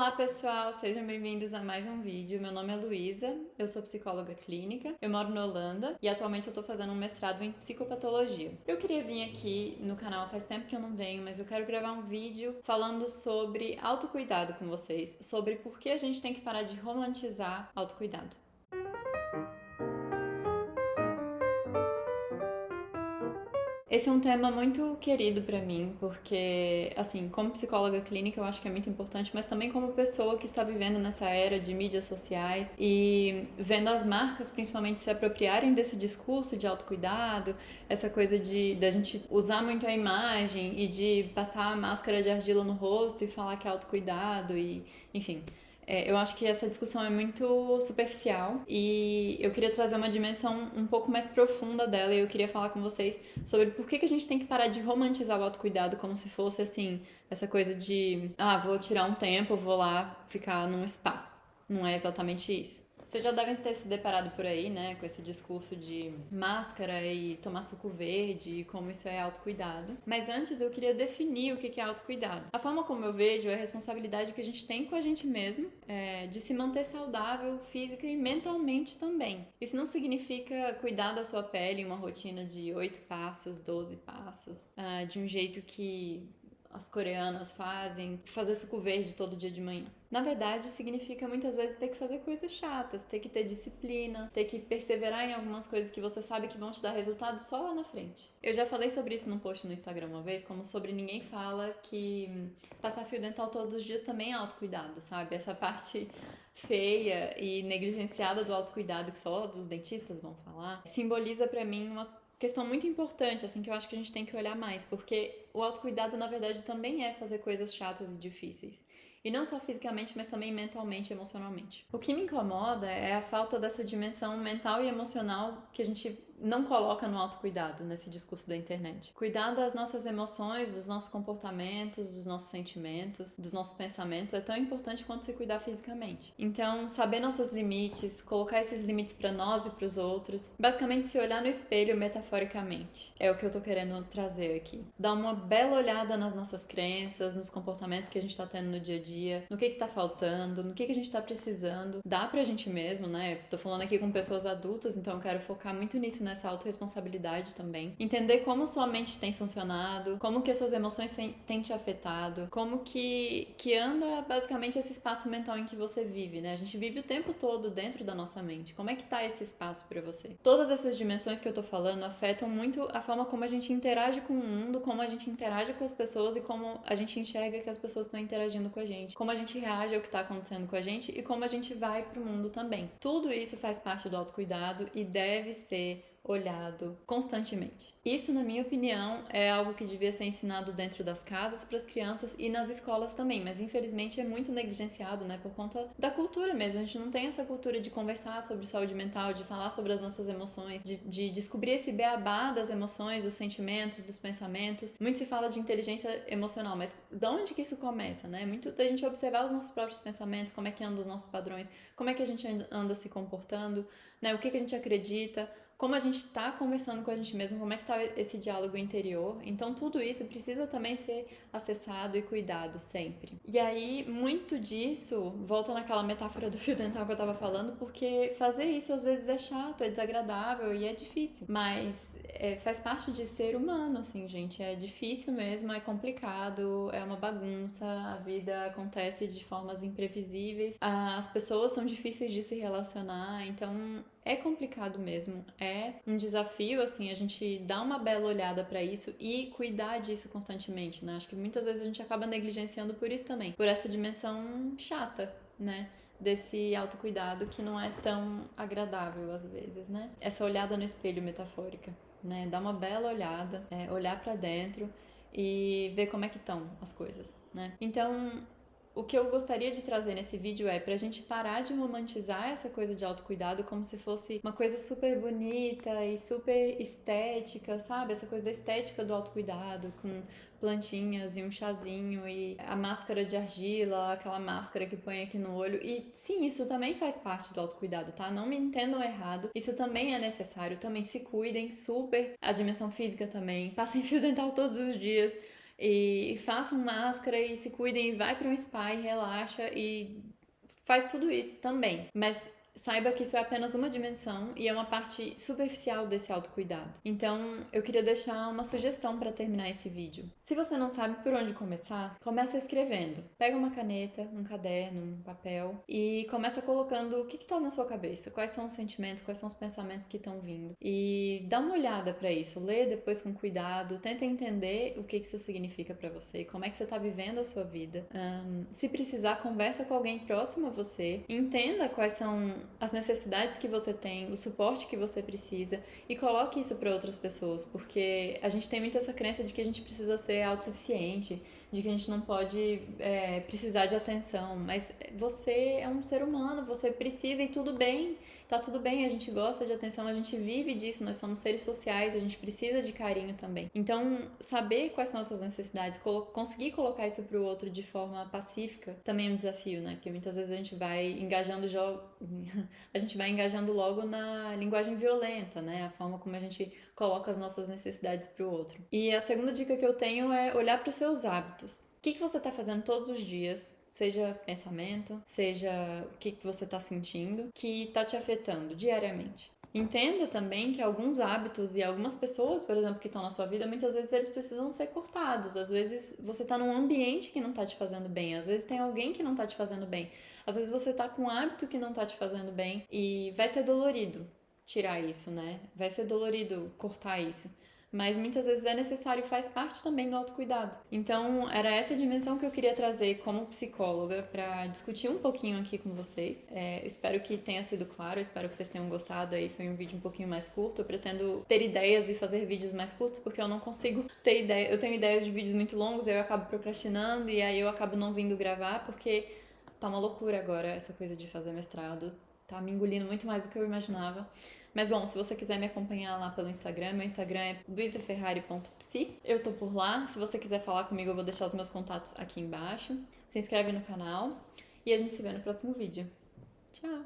Olá pessoal, sejam bem-vindos a mais um vídeo. Meu nome é Luísa, eu sou psicóloga clínica, eu moro na Holanda e atualmente eu tô fazendo um mestrado em psicopatologia. Eu queria vir aqui no canal, faz tempo que eu não venho, mas eu quero gravar um vídeo falando sobre autocuidado com vocês, sobre por que a gente tem que parar de romantizar autocuidado. Esse é um tema muito querido pra mim, porque, assim, como psicóloga clínica eu acho que é muito importante, mas também como pessoa que está vivendo nessa era de mídias sociais e vendo as marcas principalmente se apropriarem desse discurso de autocuidado, essa coisa de da gente usar muito a imagem e de passar a máscara de argila no rosto e falar que é autocuidado e, enfim. Eu acho que essa discussão é muito superficial e eu queria trazer uma dimensão um pouco mais profunda dela e eu queria falar com vocês sobre por que a gente tem que parar de romantizar o autocuidado como se fosse assim, essa coisa de vou tirar um tempo, vou lá ficar num spa. Não é exatamente isso. Vocês já devem ter se deparado por aí, né, com esse discurso de máscara e tomar suco verde e como isso é autocuidado. Mas antes eu queria definir o que é autocuidado. A forma como eu vejo é a responsabilidade que a gente tem com a gente mesmo, de se manter saudável física e mentalmente também. Isso não significa cuidar da sua pele em uma rotina de 8 passos, 12 passos, de um jeito que as coreanas fazem, fazer suco verde todo dia de manhã. Na verdade, significa muitas vezes ter que fazer coisas chatas, ter que ter disciplina, ter que perseverar em algumas coisas que você sabe que vão te dar resultado só lá na frente. Eu já falei sobre isso num post no Instagram uma vez, como sobre ninguém fala que passar fio dental todos os dias também é autocuidado, sabe? Essa parte feia e negligenciada do autocuidado que só dos dentistas vão falar, simboliza pra mim uma questão muito importante, assim, que eu acho que a gente tem que olhar mais, porque o autocuidado, na verdade, também é fazer coisas chatas e difíceis. E não só fisicamente, mas também mentalmente e emocionalmente. O que me incomoda é a falta dessa dimensão mental e emocional que a gente não coloca no autocuidado, nesse discurso da internet. Cuidar das nossas emoções, dos nossos comportamentos, dos nossos sentimentos, dos nossos pensamentos é tão importante quanto se cuidar fisicamente. Então, saber nossos limites, colocar esses limites para nós e para os outros, basicamente se olhar no espelho metaforicamente, é o que eu tô querendo trazer aqui. Dar uma bela olhada nas nossas crenças, nos comportamentos que a gente tá tendo no dia a dia, no que tá faltando, no que a gente tá precisando, dar pra gente mesmo, né? Tô falando aqui com pessoas adultas, então eu quero focar muito nisso, nessa autorresponsabilidade também. Entender como sua mente tem funcionado, como que as suas emoções têm te afetado, como que anda basicamente esse espaço mental em que você vive, né? A gente vive o tempo todo dentro da nossa mente. Como é que tá esse espaço pra você? Todas essas dimensões que eu tô falando afetam muito a forma como a gente interage com o mundo, como a gente interage com as pessoas e como a gente enxerga que as pessoas estão interagindo com a gente, como a gente reage ao que tá acontecendo com a gente e como a gente vai pro mundo também. Tudo isso faz parte do autocuidado e deve ser olhado constantemente. Isso, na minha opinião, é algo que devia ser ensinado dentro das casas para as crianças e nas escolas também, mas infelizmente é muito negligenciado, né, por conta da cultura mesmo. A gente não tem essa cultura de conversar sobre saúde mental, de falar sobre as nossas emoções, de descobrir esse beabá das emoções, dos sentimentos, dos pensamentos. Muito se fala de inteligência emocional, mas de onde que isso começa, né? Muito da gente observar os nossos próprios pensamentos, como é que andam os nossos padrões, como é que a gente anda se comportando, né? O que a gente acredita, como a gente está conversando com a gente mesmo, como é que está esse diálogo interior. Então tudo isso precisa também ser acessado e cuidado sempre. E aí, muito disso volta naquela metáfora do fio dental que eu estava falando, porque fazer isso às vezes é chato, é desagradável e é difícil. Mas faz parte de ser humano, assim, gente. É difícil mesmo, é complicado, é uma bagunça, a vida acontece de formas imprevisíveis, as pessoas são difíceis de se relacionar, então é complicado mesmo, é um desafio, assim, a gente dar uma bela olhada pra isso e cuidar disso constantemente, né? Acho que muitas vezes a gente acaba negligenciando por isso também, por essa dimensão chata, né? Desse autocuidado que não é tão agradável às vezes, né? Essa olhada no espelho metafórica, né? Dar uma bela olhada, olhar pra dentro e ver como é que estão as coisas, né? Então, o que eu gostaria de trazer nesse vídeo é pra gente parar de romantizar essa coisa de autocuidado como se fosse uma coisa super bonita e super estética, sabe? Essa coisa da estética do autocuidado, com plantinhas e um chazinho e a máscara de argila, aquela máscara que põe aqui no olho. E sim, isso também faz parte do autocuidado, tá? Não me entendam errado. Isso também é necessário. Também se cuidem super. A dimensão física também. Passem fio dental todos os dias. e façam máscara e se cuidem e vai para um spa e relaxa e faz tudo isso também. Mas saiba que isso é apenas uma dimensão e é uma parte superficial desse autocuidado. Então, eu queria deixar uma sugestão para terminar esse vídeo. Se você não sabe por onde começar, começa escrevendo. Pega uma caneta, um caderno, um papel e começa colocando o que está na sua cabeça, quais são os sentimentos, quais são os pensamentos que estão vindo. E dá uma olhada para isso, lê depois com cuidado, tenta entender o que isso significa para você, como é que você está vivendo a sua vida. Se precisar, conversa com alguém próximo a você, entenda quais são as necessidades que você tem, o suporte que você precisa e coloque isso para outras pessoas, porque a gente tem muito essa crença de que a gente precisa ser autossuficiente, de que a gente não pode precisar de atenção, mas você é um ser humano, você precisa e tudo bem, tá tudo bem, a gente gosta de atenção, a gente vive disso, nós somos seres sociais, a gente precisa de carinho também. Então, saber quais são as suas necessidades, conseguir colocar isso pro outro de forma pacífica também é um desafio, né? Porque muitas vezes a gente vai engajando logo na linguagem violenta, né? A forma como a gente coloca as nossas necessidades pro outro. E a segunda dica que eu tenho é olhar para os seus hábitos. O que você está fazendo todos os dias? Seja pensamento, seja o que você está sentindo, que está te afetando diariamente. Entenda também que alguns hábitos e algumas pessoas, por exemplo, que estão na sua vida, muitas vezes eles precisam ser cortados. Às vezes você está num ambiente que não está te fazendo bem, às vezes tem alguém que não está te fazendo bem, às vezes você está com um hábito que não está te fazendo bem e vai ser dolorido tirar isso, né? Vai ser dolorido cortar isso. Mas muitas vezes é necessário e faz parte também do autocuidado. Então, era essa dimensão que eu queria trazer como psicóloga para discutir um pouquinho aqui com vocês. Espero que tenha sido claro, espero que vocês tenham gostado. Aí foi um vídeo um pouquinho mais curto. Eu pretendo ter ideias e fazer vídeos mais curtos, porque eu não consigo ter ideia. Eu tenho ideias de vídeos muito longos, aí eu acabo procrastinando e aí eu acabo não vindo gravar, porque tá uma loucura agora essa coisa de fazer mestrado. Tá me engolindo muito mais do que eu imaginava. Mas bom, se você quiser me acompanhar lá pelo Instagram, meu Instagram é luisaferrari.psi. Eu tô por lá. Se você quiser falar comigo, eu vou deixar os meus contatos aqui embaixo. Se inscreve no canal e a gente se vê no próximo vídeo. Tchau!